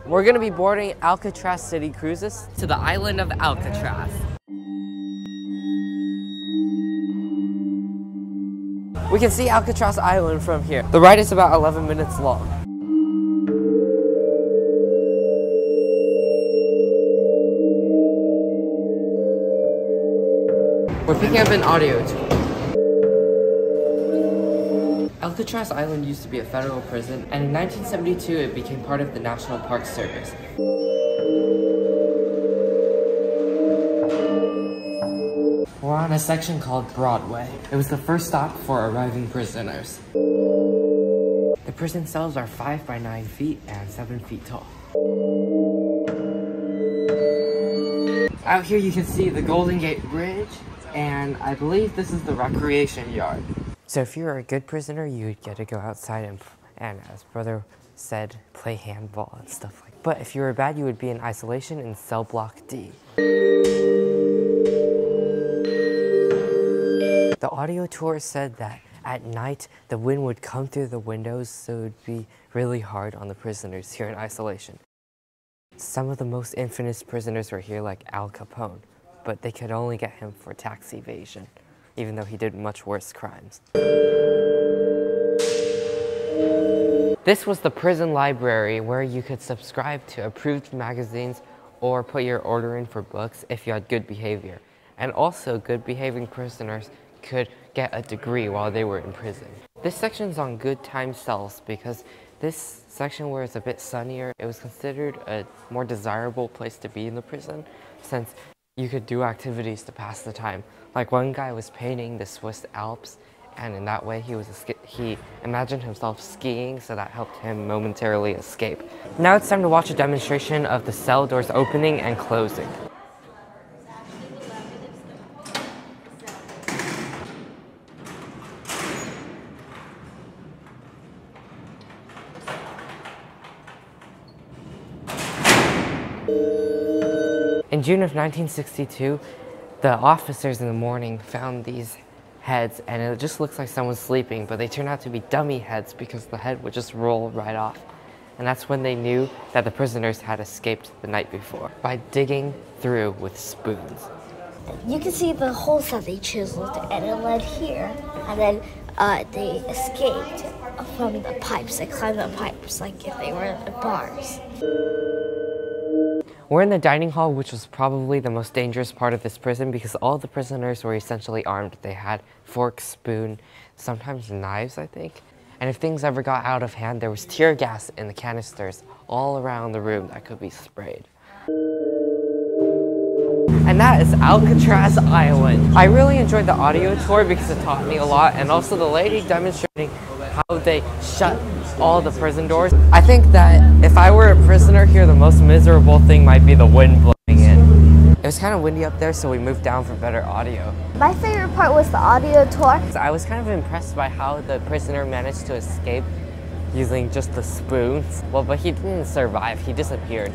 We're gonna be boarding Alcatraz City Cruises to the island of Alcatraz. We can see Alcatraz Island from here. The ride is about 11 minutes long. We're picking up an audio tour. Alcatraz Island used to be a federal prison, and in 1972 it became part of the National Park Service. We're on a section called Broadway. It was the first stop for arriving prisoners. The prison cells are 5 by 9 feet and 7 feet tall. Out here you can see the Golden Gate Bridge, and I believe this is the recreation yard. So if you're a good prisoner, you would get to go outside and as brother said, play handball and stuff like that. But if you were bad, you would be in isolation in cell block D. The audio tour said that at night, the wind would come through the windows, so it would be really hard on the prisoners here in isolation. Some of the most infamous prisoners were here, like Al Capone, but they could only get him for tax evasion, even though he did much worse crimes. This was the prison library where you could subscribe to approved magazines or put your order in for books if you had good behavior. And also, good behaving prisoners could get a degree while they were in prison. This section's on good time cells because this section where it's a bit sunnier, it was considered a more desirable place to be in the prison since you could do activities to pass the time. Like one guy was painting the Swiss Alps, and in that way he imagined himself skiing, so that helped him momentarily escape. Now it's time to watch a demonstration of the cell doors opening and closing. In June of 1962, the officers in the morning found these heads, and it just looks like someone's sleeping, but they turned out to be dummy heads because the head would just roll right off. And that's when they knew that the prisoners had escaped the night before, by digging through with spoons. You can see the holes that they chiseled, and it led here, and then they escaped from the pipes. They climbed the pipes like if they were in the bars. We're in the dining hall, which was probably the most dangerous part of this prison because all the prisoners were essentially armed. They had forks, spoon, sometimes knives, I think. And if things ever got out of hand, there was tear gas in the canisters all around the room that could be sprayed. And that is Alcatraz Island. I really enjoyed the audio tour because it taught me a lot, and also the lady demonstrating how they shut all the prison doors. I think that if I were a prisoner here, the most miserable thing might be the wind blowing in. It was kind of windy up there, so we moved down for better audio. My favorite part was the audio tour. I was kind of impressed by how the prisoner managed to escape using just the spoons. Well, but he didn't survive, he disappeared.